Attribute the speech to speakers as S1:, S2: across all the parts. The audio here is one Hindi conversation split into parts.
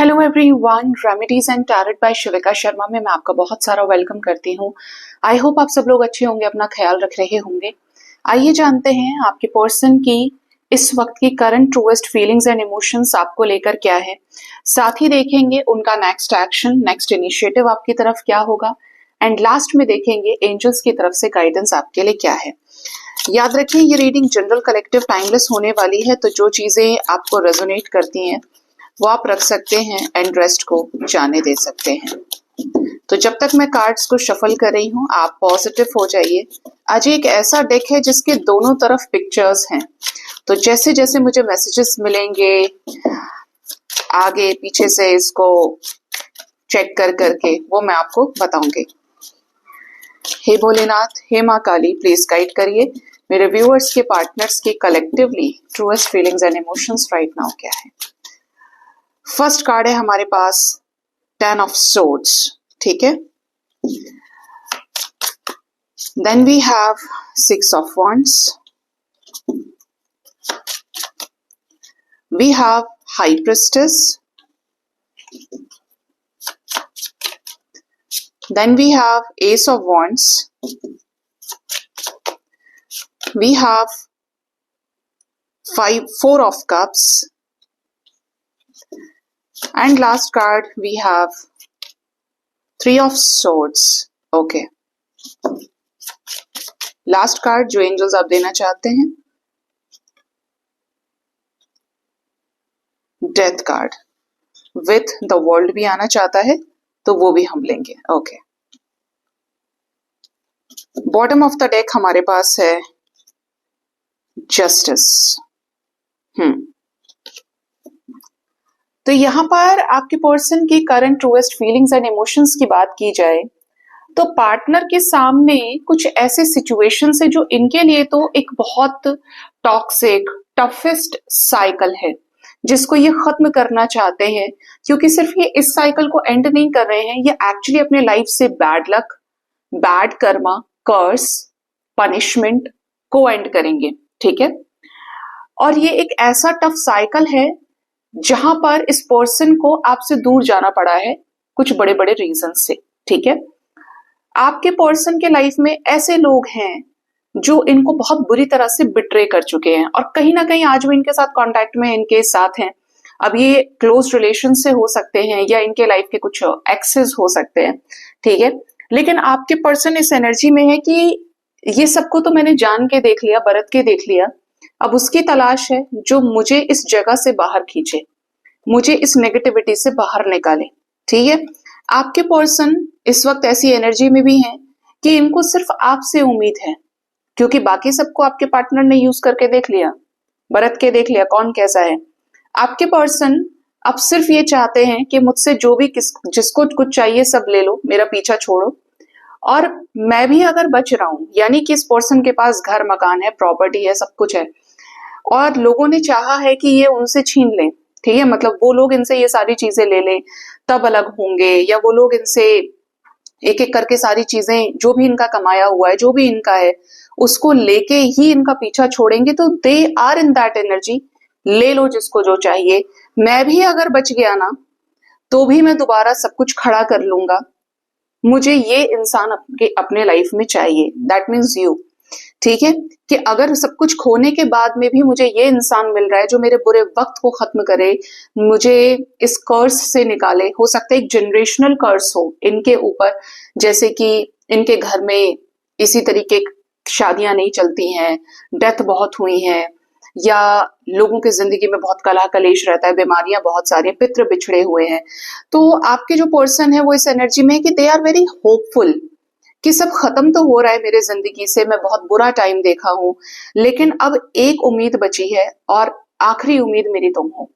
S1: Hello everyone, remedies and tarot by Shivika Sharma में मैं आपका बहुत सारा वेलकम करती हूँ। आई होप आप सब लोग अच्छे होंगे, अपना ख्याल रख रहे होंगे। आइए जानते हैं आपके पर्सन की इस वक्त की current truest feelings and emotions आपको लेकर क्या है। साथ ही देखेंगे उनका नेक्स्ट एक्शन, नेक्स्ट इनिशिएटिव आपकी तरफ क्या होगा। एंड लास्ट में देखेंगे एंजल्स की तरफ से गाइडेंस आपके लिए क्या है। याद रखिए ये रीडिंग जनरल कलेक्टिव टाइमलेस होने वाली है, तो जो चीजें आपको रेजोनेट करती हैं वो आप रख सकते हैं एंड रेस्ट को जाने दे सकते हैं। तो जब तक मैं कार्ड्स को शफल कर रही हूँ आप पॉजिटिव हो जाइए। आज एक ऐसा डेक है जिसके दोनों तरफ पिक्चर्स हैं, तो जैसे जैसे मुझे मैसेजेस मिलेंगे आगे पीछे से इसको चेक कर करके वो मैं आपको बताऊंगी। हे भोलेनाथ, हे माँ काली, प्लीज गाइड करिए मेरे व्यूअर्स के पार्टनर्स की collectively truest feelings and emotions right now क्या है। फर्स्ट कार्ड है हमारे पास 10 ऑफ सोर्ड्स, ठीक है। Then we have 6 of wands, we have high priestess, then we have ace of wands, we have 4 of cups, and last card we have 3 of swords. Okay, last card जो angels आप देना चाहते हैं, death card with the world भी आना चाहता है तो वो भी हम लेंगे। Okay, bottom of the deck हमारे पास है जस्टिस। तो यहाँ पर आपके पर्सन की current truest feelings and emotions की बात की जाए तो पार्टनर के सामने कुछ ऐसे सिचुएशंस है जो इनके लिए तो एक बहुत टॉक्सिक टफेस्ट साइकिल है जिसको ये खत्म करना चाहते हैं, क्योंकि सिर्फ ये इस साइकिल को एंड नहीं कर रहे हैं, ये एक्चुअली अपने लाइफ से बैड लक, बैड कर्मा, कर्स, पनिशमेंट को एंड करेंगे, ठीक है। और ये एक ऐसा टफ साइकिल है जहां पर इस पर्सन को आपसे दूर जाना पड़ा है कुछ बड़े बड़े रीजन से, ठीक है। आपके पर्सन के लाइफ में ऐसे लोग हैं जो इनको बहुत बुरी तरह से बिट्रे कर चुके हैं और कहीं ना कहीं आज वो इनके साथ कांटेक्ट में इनके साथ हैं। अब ये क्लोज रिलेशन से हो सकते हैं या इनके लाइफ के कुछ एक्सेस हो सकते हैं, ठीक है। लेकिन आपके पर्सन इस एनर्जी में है कि ये सबको तो मैंने जान के देख लिया, बरत के देख लिया, अब उसकी तलाश है जो मुझे इस जगह से बाहर खींचे, मुझे इस नेगेटिविटी से बाहर निकाले, ठीक है। आपके पर्सन इस वक्त ऐसी एनर्जी में भी हैं कि इनको सिर्फ आपसे उम्मीद है, क्योंकि बाकी सबको आपके पार्टनर ने यूज करके देख लिया, बरत के देख लिया कौन कैसा है। आपके पर्सन अब सिर्फ ये चाहते हैं कि मुझसे जो भी जिसको कुछ चाहिए सब ले लो, मेरा पीछा छोड़ो, और मैं भी अगर बच रहा हूं, यानी कि इस पर्सन के पास घर मकान है, प्रॉपर्टी है, सब कुछ है, और लोगों ने चाहा है कि ये उनसे छीन लें, ठीक है, मतलब वो लोग इनसे ये सारी चीजें ले लें तब अलग होंगे, या वो लोग इनसे एक एक करके सारी चीजें जो भी इनका कमाया हुआ है, जो भी इनका है, उसको लेके ही इनका पीछा छोड़ेंगे, तो they are in that energy, ले लो जिसको जो चाहिए, मैं भी अगर बच गया ना तो भी मैं दोबारा सब कुछ खड़ा कर लूंगा, मुझे ये इंसान अपने लाइफ में चाहिए, दैट मीन्स यू, ठीक है। कि अगर सब कुछ खोने के बाद में भी मुझे ये इंसान मिल रहा है जो मेरे बुरे वक्त को खत्म करे, मुझे इस कर्स से निकाले, हो सकता है एक जनरेशनल कर्स हो इनके ऊपर, जैसे कि इनके घर में इसी तरीके शादियां नहीं चलती हैं, डेथ बहुत हुई हैं, या लोगों की जिंदगी में बहुत कलह कलेश रहता है, बीमारियां बहुत सारी, पितृ बिछड़े हुए हैं। तो आपके जो पर्सन है वो इस एनर्जी में है कि दे आर वेरी होपफुल कि सब खत्म तो हो रहा है मेरे जिंदगी से, मैं बहुत बुरा टाइम देखा हूं, लेकिन अब एक उम्मीद बची है और आखिरी उम्मीद मेरी तुम हो,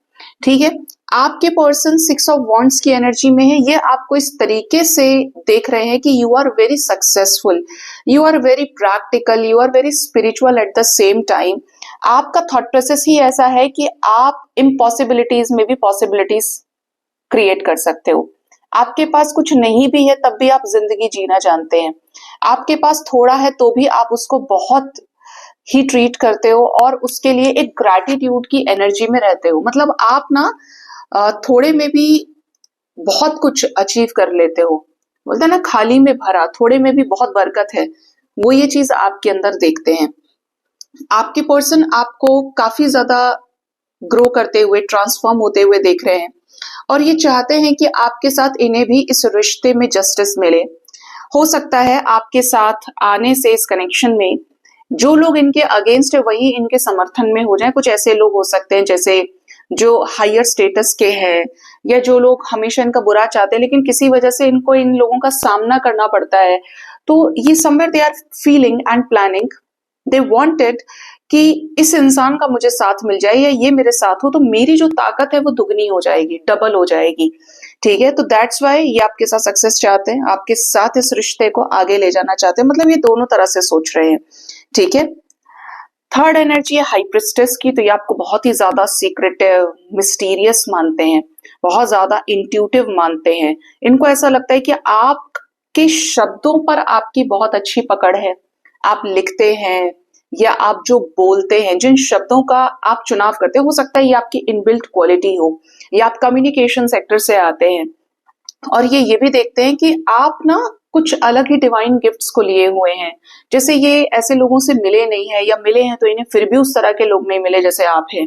S1: ठीक है। आपके पर्सन 6 ऑफ wands की एनर्जी में है, ये आपको इस तरीके से देख रहे हैं कि you are very successful, you are very practical, you are very spiritual at the same time. आपका थॉट प्रोसेस ही ऐसा है कि आप इम्पॉसिबिलिटीज में भी पॉसिबिलिटीज क्रिएट कर सकते हो। आपके पास कुछ नहीं भी है तब भी आप जिंदगी जीना जानते हैं, आपके पास थोड़ा है तो भी आप उसको बहुत ही ट्रीट करते हो और उसके लिए एक ग्रैटिट्यूड की एनर्जी में रहते हो। मतलब आप ना थोड़े में भी बहुत कुछ अचीव कर लेते हो। बोलते हैं ना, खाली में भरा, थोड़े में भी बहुत बरकत है, वो ये चीज आपके अंदर देखते हैं। आपके पर्सन आपको काफी ज्यादा ग्रो करते हुए, ट्रांसफॉर्म होते हुए देख रहे हैं, और ये चाहते हैं कि आपके साथ इन्हें भी इस रिश्ते में जस्टिस मिले। हो सकता है आपके साथ आने से इस कनेक्शन में जो लोग इनके अगेंस्ट है वही इनके समर्थन में हो जाए। कुछ ऐसे लोग हो सकते हैं जैसे जो हायर स्टेटस के हैं, या जो लोग हमेशा इनका बुरा चाहते हैं लेकिन किसी वजह से इनको इन लोगों का सामना करना पड़ता है। तो ये somewhere they are feeling and planning, they wanted कि इस इंसान का मुझे साथ मिल जाए या ये मेरे साथ हो तो मेरी जो ताकत है वो दुगनी हो जाएगी, डबल हो जाएगी। ठीक है, तो दैट्स वाई ये आपके साथ सक्सेस चाहते हैं, आपके साथ इस रिश्ते को आगे ले जाना चाहते हैं। मतलब ये दोनों तरह से सोच रहे हैं। ठीक है, थर्ड एनर्जी है हाई प्रिस्टेस की। तो ये आपको बहुत ही ज्यादा सीक्रेटिव, मिस्टीरियस मानते हैं, बहुत ज्यादा इंट्यूटिव मानते हैं। इनको ऐसा लगता है कि आपके शब्दों पर आपकी बहुत अच्छी पकड़ है। आप लिखते हैं या आप जो बोलते हैं, जिन शब्दों का आप चुनाव करते हैं, हो सकता है ये आपकी इनबिल्ट क्वालिटी हो, या आप कम्युनिकेशन सेक्टर से आते हैं, और ये भी देखते हैं कि आप ना कुछ अलग ही डिवाइन गिफ्ट्स को लिए हुए हैं। जैसे ये ऐसे लोगों से मिले नहीं है, या मिले हैं तो इन्हें फिर भी उस तरह के लोग नहीं मिले जैसे आप हैं।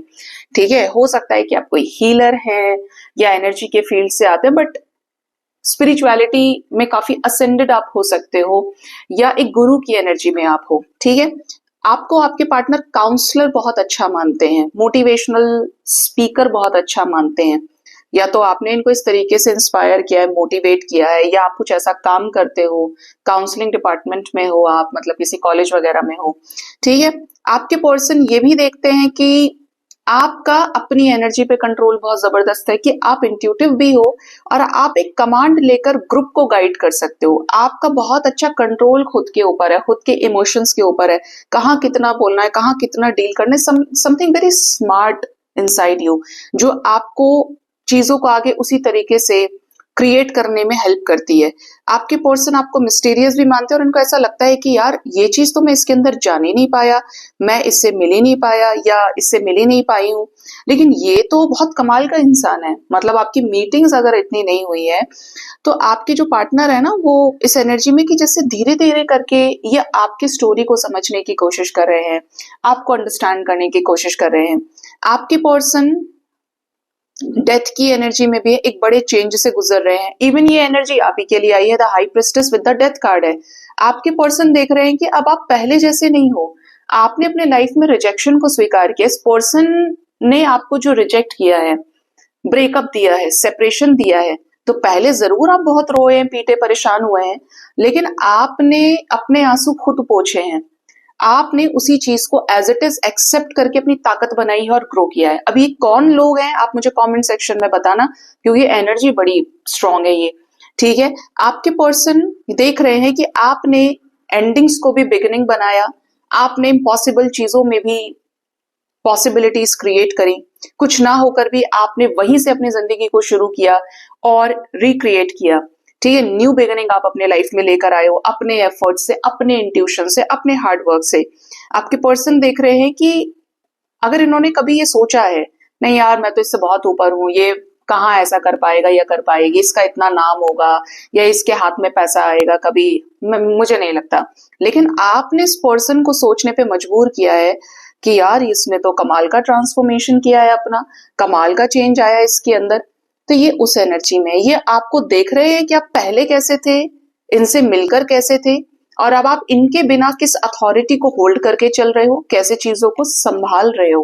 S1: ठीक है, हो सकता है कि आप कोई हीलर हैं या एनर्जी के फील्ड से आते हैं, बट स्पिरिचुअलिटी में काफी असेंडेड आप हो सकते हो, या एक गुरु की एनर्जी में आप हो। ठीक है, आपको आपके पार्टनर काउंसलर बहुत अच्छा मानते हैं, मोटिवेशनल स्पीकर बहुत अच्छा मानते हैं, या तो आपने इनको इस तरीके से इंस्पायर किया है, मोटिवेट किया है, या आप कुछ ऐसा काम करते हो, काउंसलिंग डिपार्टमेंट में हो आप, मतलब किसी कॉलेज वगैरह में हो। ठीक है, आपके पर्सन ये भी देखते हैं कि आपका अपनी एनर्जी पे कंट्रोल बहुत जबरदस्त है, कि आप इंट्यूटिव भी हो और आप एक कमांड लेकर ग्रुप को गाइड कर सकते हो। आपका बहुत अच्छा कंट्रोल खुद के ऊपर है, खुद के इमोशंस के ऊपर है, कहाँ कितना बोलना है, कहाँ कितना डील करना है। Something very smart inside you, जो आपको चीजों को आगे उसी तरीके से क्रिएट करने में हेल्प करती है। आपके पर्सन आपको मिस्टीरियस भी मानते हैं, और उनको ऐसा लगता है कि यार ये चीज तो मैं इसके अंदर जान ही नहीं पाया, मैं इससे मिल ही नहीं पाया, या इससे मिल ही नहीं पाई हूँ, लेकिन ये तो बहुत कमाल का इंसान है। मतलब आपकी मीटिंग्स अगर इतनी नहीं हुई है तो आपके जो पार्टनर है ना, वो इस एनर्जी में कि जैसे धीरे धीरे करके ये आपकी स्टोरी को समझने की कोशिश कर रहे हैं, आपको अंडरस्टैंड करने की कोशिश कर रहे हैं। आपके पर्सन डेथ की एनर्जी में भी एक बड़े चेंज से गुजर रहे हैं। इवन ये एनर्जी आप ही के लिए आई है, the high priestess with the death card है। आपके पर्सन देख रहे हैं कि अब आप पहले जैसे नहीं हो, आपने अपने लाइफ में रिजेक्शन को स्वीकार किया। इस पर्सन ने आपको जो रिजेक्ट किया है, ब्रेकअप दिया है, सेपरेशन दिया है, तो पहले जरूर आप बहुत रोए हैं, पीटे, परेशान हुए हैं, लेकिन आपने अपने आंसू खुद पोंछे हैं। आपने उसी चीज को एज इट इज एक्सेप्ट करके अपनी ताकत बनाई है और ग्रो किया है। अभी कौन लोग हैं आप मुझे कमेंट सेक्शन में बताना, क्योंकि एनर्जी बड़ी स्ट्रांग है ये। ठीक है, आपके पर्सन देख रहे हैं कि आपने एंडिंग्स को भी बिगिनिंग बनाया, आपने इम्पॉसिबल चीजों में भी पॉसिबिलिटीज क्रिएट करी, कुछ ना होकर भी आपने वहीं से अपनी जिंदगी को शुरू किया और रिक्रिएट किया। ठीक है, न्यू बिगिनिंग आप अपने लाइफ में लेकर आए हो, अपने एफर्ट से, अपने इंट्यूशन से, अपने हार्ड वर्क से। आपके पर्सन देख रहे हैं कि अगर इन्होंने कभी ये सोचा है, नहीं यार मैं तो इससे बहुत ऊपर हूं, ये कहाँ ऐसा कर पाएगा या कर पाएगी, इसका इतना नाम होगा या इसके हाथ में पैसा आएगा, कभी मुझे नहीं लगता। लेकिन आपने इस पर्सन को सोचने पे मजबूर किया है कि यार इसने तो कमाल का ट्रांसफॉर्मेशन किया है, अपना कमाल का चेंज आया इसके अंदर। तो ये उस एनर्जी में, ये आपको देख रहे हैं कि आप पहले कैसे थे, इनसे मिलकर कैसे थे, और अब आप इनके बिना किस अथॉरिटी को होल्ड करके चल रहे हो, कैसे चीजों को संभाल रहे हो।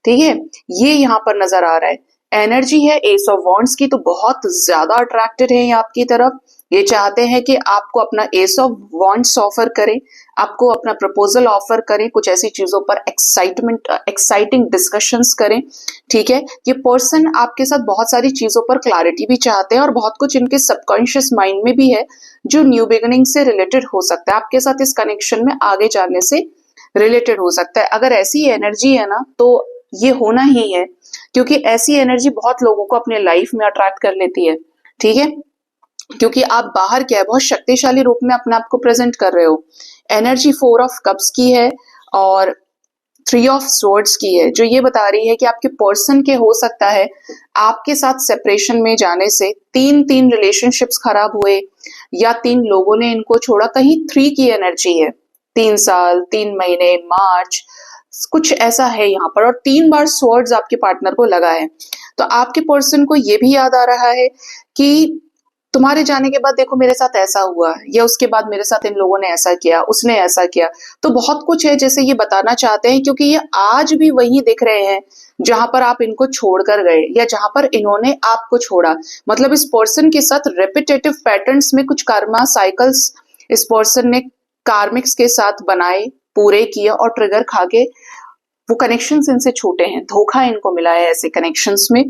S1: ठीक है, ये यहाँ पर नजर आ रहा है। एनर्जी है एस ऑफ वॉन्ड्स की, तो बहुत ज्यादा अट्रैक्टेड है ये आपकी तरफ। ये चाहते हैं कि आपको अपना एस ऑफ वॉन्ड्स ऑफर करें, आपको अपना प्रपोजल ऑफर करें, कुछ ऐसी चीजों पर एक्साइटिंग डिस्कशंस करें। ठीक है, ये पर्सन आपके साथ बहुत सारी चीजों पर क्लैरिटी भी चाहते हैं, और बहुत कुछ इनके सबकॉन्शियस माइंड में भी है जो न्यू बिगिनिंग से रिलेटेड हो सकता है, आपके साथ इस कनेक्शन में आगे जाने से रिलेटेड हो सकता है। अगर ऐसी एनर्जी है ना तो ये होना ही है, क्योंकि ऐसी एनर्जी बहुत लोगों को अपने लाइफ में अट्रैक्ट कर लेती है। ठीक है, क्योंकि आप बाहर क्या है, बहुत शक्तिशाली रूप में अपने आप को प्रेजेंट कर रहे हो। एनर्जी 4 ऑफ कप्स की है, और 3 ऑफ स्वॉर्ड्स की है, जो ये बता रही है कि आपके पर्सन के हो सकता है आपके साथ सेपरेशन में जाने से 3 रिलेशनशिप्स खराब हुए, या 3 लोगों ने इनको छोड़ा। कहीं 3 की एनर्जी है, 3 साल, 3 महीने, मार्च, कुछ ऐसा है यहाँ पर। और 3 बार स्वॉर्ड्स आपके पार्टनर को लगा है। तो आपके पर्सन को ये भी याद आ रहा है कि तुम्हारे जाने के बाद देखो मेरे साथ ऐसा हुआ, या उसके बाद मेरे साथ इन लोगों ने ऐसा किया, उसने ऐसा किया। तो बहुत कुछ है जैसे ये बताना चाहते हैं, क्योंकि ये आज भी वही दिख रहे हैं जहां पर आप इनको छोड़कर गए, या जहां पर इन्होंने आपको छोड़ा। मतलब इस पर्सन के साथ रेपिटेटिव पैटर्न्स में कुछ कर्मा साइकिल्स इस पर्सन ने कार्मिक्स के साथ बनाए, पूरे किए, और ट्रिगर खा के वो कनेक्शंस इनसे छूटे हैं, धोखा इनको मिला है ऐसे कनेक्शंस में।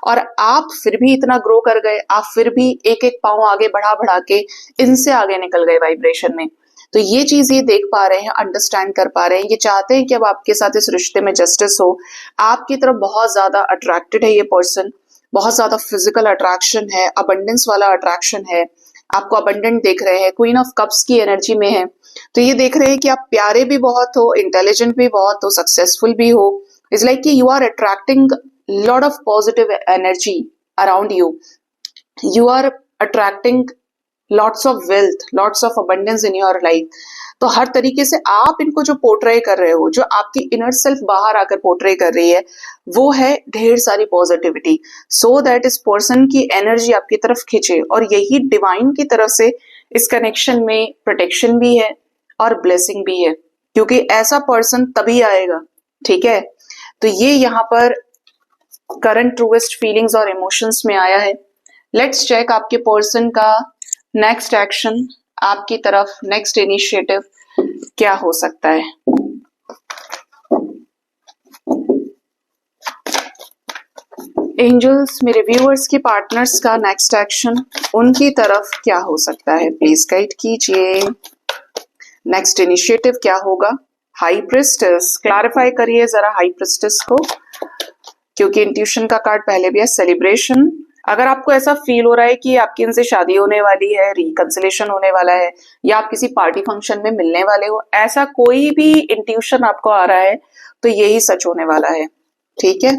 S1: और आप फिर भी इतना ग्रो कर गए, आप फिर भी एक एक पांव आगे बढ़ा बढ़ा के इनसे आगे निकल गए वाइब्रेशन में। तो ये चीज ये देख पा रहे हैं, अंडरस्टैंड कर पा रहे हैं, ये चाहते हैं कि अब आपके साथ इस रिश्ते में जस्टिस हो। आपकी तरफ बहुत ज्यादा अट्रैक्टेड है ये पर्सन, बहुत ज्यादा फिजिकल अट्रैक्शन है, अबंडेंस वाला अट्रैक्शन है। आपको अबंडेंट देख रहे हैं, क्वीन ऑफ कप्स की एनर्जी में है। तो ये देख रहे हैं कि आप प्यारे भी बहुत हो, इंटेलिजेंट भी बहुत हो, सक्सेसफुल भी हो। इट्स लाइक कि you are attracting lot of positive energy around you. You are attracting lots of wealth, lots of abundance in your life. तो हर तरीके से आप इनको जो पोर्ट्रे कर रहे हो, जो आपकी इनर सेल्फ बाहर आकर पोर्ट्रे कर रही है, वो है ढेर सारी पॉजिटिविटी, सो दैट इस पर्सन की एनर्जी आपकी तरफ खींचे। और यही डिवाइन की तरफ से इस कनेक्शन में प्रोटेक्शन भी है और ब्लेसिंग भी है, क्योंकि ऐसा पर्सन तभी आएगा। ठीक है, तो ये यहाँ पर करंट ट्रूएस्ट फीलिंग्स और इमोशंस में आया है। लेट्स चेक आपके पर्सन का नेक्स्ट एक्शन, आपकी तरफ नेक्स्ट इनिशिएटिव क्या हो सकता है। एंजल्स, मेरे व्यूअर्स के पार्टनर्स का नेक्स्ट एक्शन उनकी तरफ क्या हो सकता है, प्लीज गाइड कीजिए। नेक्स्ट इनिशिएटिव क्या होगा। हाई प्रिस्टेस, क्लैरिफाई करिए जरा हाई प्रिस्टेस को, क्योंकि इंट्यूशन का कार्ड पहले भी है। सेलिब्रेशन, अगर आपको ऐसा फील हो रहा है कि आपकी इनसे शादी होने वाली है, रिकंसिलेशन होने वाला है, या आप किसी पार्टी फंक्शन में मिलने वाले हो, ऐसा कोई भी इंट्यूशन आपको आ रहा है, तो यही सच होने वाला है। ठीक है,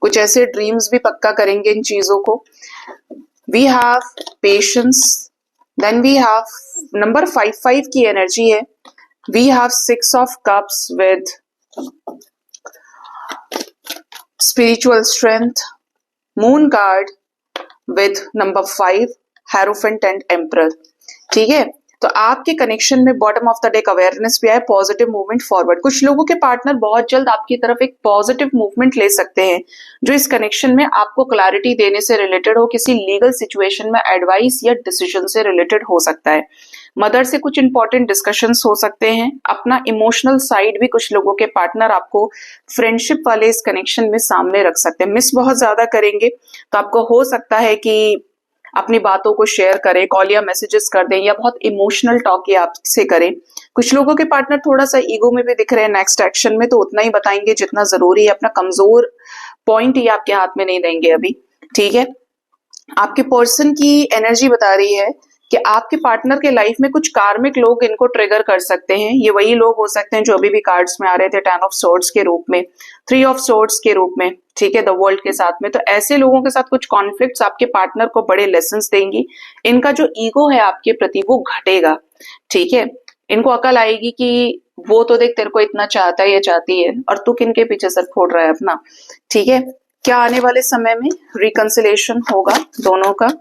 S1: कुछ ऐसे ड्रीम्स भी पक्का करेंगे इन चीजों को। We have patience, then we have number 5 की एनर्जी है। We have 6 of cups with spiritual strength, moon card with number 5 hierophant and emperor. ठीक है, तो आपके कनेक्शन में bottom of the deck awareness भी है, पॉजिटिव मूवमेंट फॉरवर्ड। कुछ लोगों के पार्टनर बहुत जल्द आपकी तरफ एक पॉजिटिव मूवमेंट ले सकते हैं, जो इस कनेक्शन में आपको क्लैरिटी देने से रिलेटेड हो, किसी लीगल सिचुएशन में एडवाइस या डिसीजन से रिलेटेड हो सकता है। मदर से कुछ इंपॉर्टेंट डिस्कशंस हो सकते हैं। अपना इमोशनल साइड भी कुछ लोगों के पार्टनर आपको फ्रेंडशिप वाले इस कनेक्शन में सामने रख सकते हैं। मिस बहुत ज्यादा करेंगे, तो आपको हो सकता है कि अपनी बातों को शेयर करें, कॉल या मैसेजेस कर दें, या बहुत इमोशनल टॉक ये आपसे करें। कुछ लोगों के पार्टनर थोड़ा सा ईगो में भी दिख रहे हैं नेक्स्ट एक्शन में, तो उतना ही बताएंगे जितना जरूरी है। अपना कमजोर पॉइंट ये आपके हाथ में नहीं देंगे अभी। ठीक है, आपके पर्सन की एनर्जी बता रही है कि आपके पार्टनर के लाइफ में कुछ कार्मिक लोग इनको ट्रिगर कर सकते हैं। ये वही लोग हो सकते हैं जो अभी भी कार्ड्स में आ रहे थे, 10 ऑफ सोर्ड्स के रूप में, 3 ऑफ सोर्ड्स के रूप में। ठीक है, द वर्ल्ड के साथ में। तो ऐसे लोगों के साथ कुछ कॉन्फ्लिक्ट्स आपके पार्टनर को बड़े लेसन्स देंगी। इनका जो ईगो है आपके प्रति वो घटेगा। ठीक है, इनको अकल आएगी कि वो तो देख तेरे को इतना चाहता है या चाहती है, और तू किनके पीछे सर फोड़ रहा है अपना। ठीक है, क्या आने वाले समय में रिकंसिलेशन होगा दोनों का,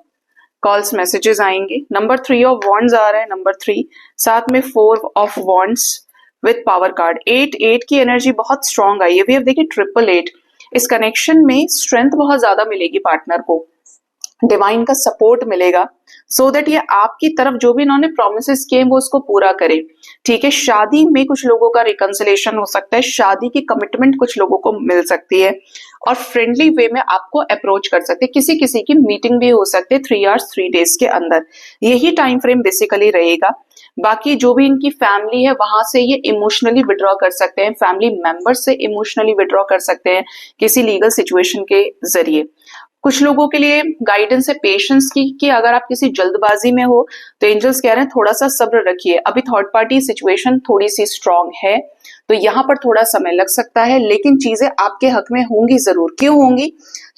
S1: कॉल्स मैसेजेस आएंगे। नंबर 3 ऑफ वॉन्ड्स आ रहा है, नंबर 3, साथ में 4 of wands with power card. 8 की एनर्जी बहुत स्ट्रॉन्ग आई है। भी अब देखिए 888, इस कनेक्शन में स्ट्रेंथ बहुत ज्यादा मिलेगी पार्टनर को, डिवाइन का सपोर्ट मिलेगा, सो दैट ये आपकी तरफ जो भी इन्होंने प्रोमिसेस किए वो उसको पूरा करे। ठीक है, शादी में कुछ लोगों का रिकंसिलेशन हो सकता है, शादी की कमिटमेंट कुछ लोगों को मिल सकती है, और फ्रेंडली वे में आपको अप्रोच कर सकते हैं। किसी किसी की मीटिंग भी हो सकती है 3 आवर्स 3 डेज के अंदर, यही टाइम फ्रेम बेसिकली रहेगा। बाकी जो भी इनकी फैमिली है वहां से ये इमोशनली विड्रॉ कर सकते हैं, फैमिली मेंबर से इमोशनली विड्रॉ कर सकते हैं किसी लीगल सिचुएशन के जरिए। कुछ लोगों के लिए गाइडेंस है पेशेंस की, कि अगर आप किसी जल्दबाजी में हो तो एंजल्स कह रहे हैं थोड़ा सा सब्र रखिए, अभी थर्ड पार्टी सिचुएशन थोड़ी सी स्ट्रांग है, तो यहाँ पर थोड़ा समय लग सकता है, लेकिन चीजें आपके हक में होंगी जरूर। क्यों होंगी?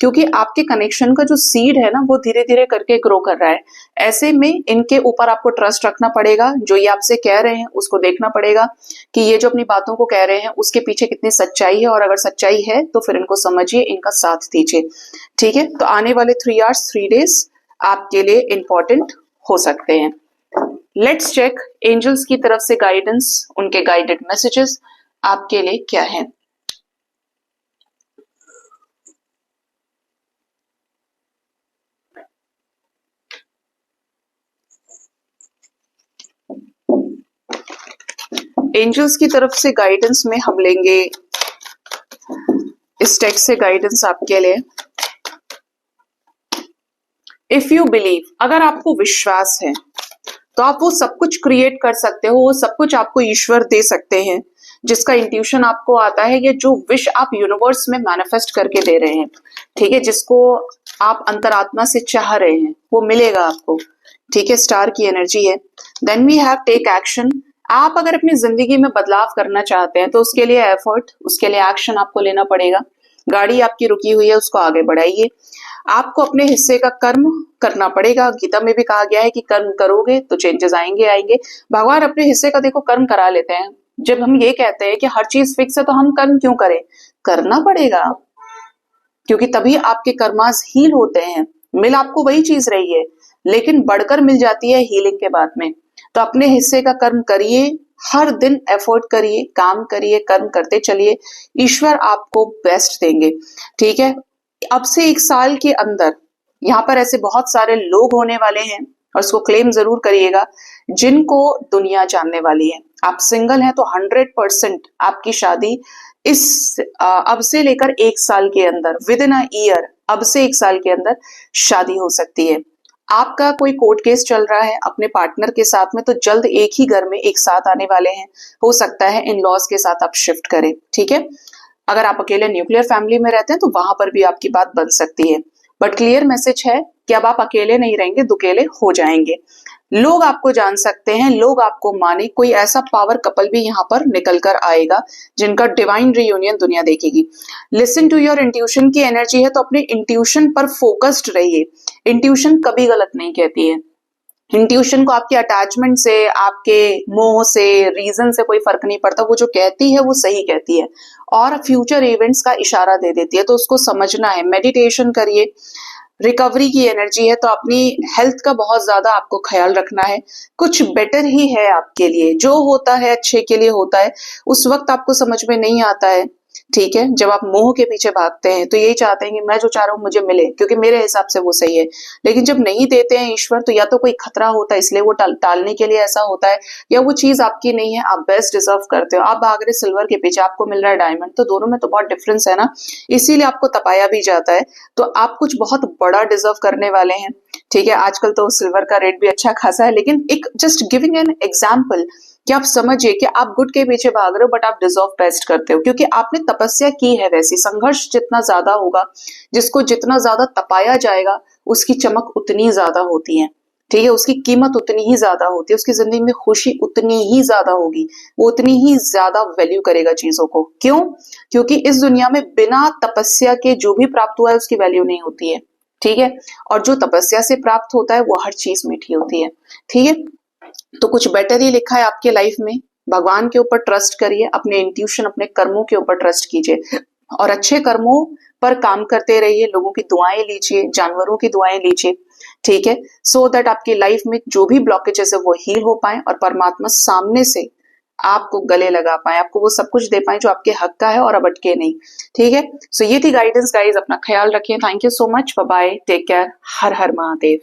S1: क्योंकि आपके कनेक्शन का जो सीड है ना वो धीरे धीरे करके ग्रो कर रहा है। ऐसे में इनके ऊपर आपको ट्रस्ट रखना पड़ेगा, जो ये आपसे कह रहे हैं उसको देखना पड़ेगा कि ये जो अपनी बातों को कह रहे हैं उसके पीछे कितनी सच्चाई है, और अगर सच्चाई है तो फिर इनको समझिए, इनका साथ दीजिए। ठीक है, तो आने वाले 3 आवर्स 3 डेज आपके लिए इंपॉर्टेंट हो सकते हैं। लेट्स चेक एंजल्स की तरफ से गाइडेंस, उनके गाइडेड मैसेजेस आपके लिए क्या है। एंजल्स की तरफ से गाइडेंस में हम लेंगे इस टेक्स्ट से गाइडेंस आपके लिए। इफ यू बिलीव, अगर आपको विश्वास है तो आप वो सब कुछ क्रिएट कर सकते हो, वो सब कुछ आपको ईश्वर दे सकते हैं जिसका इंट्यूशन आपको आता है, या जो विश आप यूनिवर्स में मैनिफेस्ट करके दे रहे हैं। ठीक है, जिसको आप अंतरात्मा से चाह रहे हैं वो मिलेगा आपको। ठीक है, स्टार की एनर्जी है। Then we have take action. आप अगर अपनी जिंदगी में बदलाव करना चाहते हैं तो उसके लिए एफर्ट, उसके लिए एक्शन आपको लेना पड़ेगा। गाड़ी आपकी रुकी हुई है, उसको आगे बढ़ाइए। आपको अपने हिस्से का कर्म करना पड़ेगा। गीता में भी कहा गया है कि कर्म करोगे तो चेंजेस आएंगे आएंगे। भगवान अपने हिस्से का देखो कर्म करा लेते हैं। जब हम ये कहते हैं कि हर चीज फिक्स है तो हम कर्म क्यों करें? करना पड़ेगा, क्योंकि तभी आपके कर्मास हील होते हैं। मिल आपको वही चीज रही है, लेकिन बढ़कर मिल जाती है हीलिंग के बाद में। तो अपने हिस्से का कर्म करिए, हर दिन एफर्ट करिए, काम करिए, कर्म करते चलिए, ईश्वर आपको बेस्ट देंगे। ठीक है, अब से 1 साल के अंदर यहाँ पर ऐसे बहुत सारे लोग होने वाले हैं, और इसको क्लेम जरूर करिएगा, जिनको दुनिया जानने वाली है। आप सिंगल हैं तो 100% आपकी शादी इस अब से लेकर 1 साल के अंदर, विद इन अ ईयर, अब से 1 साल के अंदर शादी हो सकती है। आपका कोई कोर्ट केस चल रहा है अपने पार्टनर के साथ में, तो जल्द एक ही घर में एक साथ आने वाले हैं। हो सकता है इन लॉज के साथ आप शिफ्ट करें। ठीक है, अगर आप अकेले न्यूक्लियर फैमिली में रहते हैं तो वहां पर भी आपकी बात बन सकती है। बट क्लियर मैसेज है कि अब आप अकेले नहीं रहेंगे, दुकेले हो जाएंगे। लोग आपको जान सकते हैं, लोग आपको माने, कोई ऐसा पावर कपल भी यहाँ पर निकल कर आएगा जिनका डिवाइन रियूनियन दुनिया देखेगी। लिसन टू योर इंट्यूशन की एनर्जी है, तो अपने इंट्यूशन पर फोकस्ड रहिए। इंट्यूशन कभी गलत नहीं कहती है। इंट्यूशन को आपके अटैचमेंट से, आपके मोह से, रीजन से कोई फर्क नहीं पड़ता। वो जो कहती है वो सही कहती है, और फ्यूचर इवेंट्स का इशारा दे देती है, तो उसको समझना है। मेडिटेशन करिए। रिकवरी की एनर्जी है, तो अपनी हेल्थ का बहुत ज्यादा आपको ख्याल रखना है। कुछ बेटर ही है आपके लिए, जो होता है अच्छे के लिए होता है। उस वक्त आपको समझ में नहीं आता है। ठीक है, जब आप मोह के पीछे भागते हैं तो यही चाहते हैं कि मैं जो चाह रहा हूं मुझे मिले, क्योंकि मेरे हिसाब से वो सही है। लेकिन जब नहीं देते हैं ईश्वर, तो या तो कोई खतरा होता है इसलिए वो टालने के लिए ऐसा होता है, या वो चीज आपकी नहीं है, आप बेस्ट डिजर्व करते हो। आप भाग रहे सिल्वर के पीछे, आपको मिल रहा है डायमंड, तो दोनों में तो बहुत डिफरेंस है ना, इसीलिए आपको तपाया भी जाता है। तो आप कुछ बहुत बड़ा डिजर्व करने वाले हैं। ठीक है, आजकल तो सिल्वर का रेट भी अच्छा खासा है, लेकिन एक जस्ट गिविंग एन एग्जाम्पल कि आप समझिए कि आप गुड के पीछे भाग रहे हो, बट आप डिजर्व बेस्ट करते हो, क्योंकि आपने तपस्या की है। वैसी संघर्ष जितना ज्यादा होगा, जिसको जितना ज्यादा तपाया जाएगा, उसकी चमक उतनी ज्यादा होती है। ठीक है, उसकी कीमत उतनी ही ज्यादा होती है, उसकी जिंदगी में खुशी उतनी ही ज्यादा होगी, वो उतनी ही ज्यादा वैल्यू करेगा चीजों को। क्यों? क्योंकि इस दुनिया में बिना तपस्या के जो भी प्राप्त हुआ है उसकी वैल्यू नहीं होती है। ठीक है, और जो तपस्या से प्राप्त होता है वो हर चीज मीठी होती है। ठीक है, तो कुछ बेटर ही लिखा है आपके लाइफ में। भगवान के ऊपर ट्रस्ट करिए, अपने इंट्यूशन, अपने कर्मों के ऊपर ट्रस्ट कीजिए, और अच्छे कर्मों पर काम करते रहिए। लोगों की दुआएं लीजिए, जानवरों की दुआएं लीजिए। ठीक है, सो दैट आपकी लाइफ में जो भी ब्लॉकेजेस है वो हील हो पाए, और परमात्मा सामने से आपको गले लगा पाए, आपको वो सब कुछ दे पाए जो आपके हक का है, और अब अटके नहीं। ठीक है, सो ये थी गाइडेंस गाइज। अपना ख्याल रखिए। Thank you so much, bye bye, take care, Har Har Mahadev.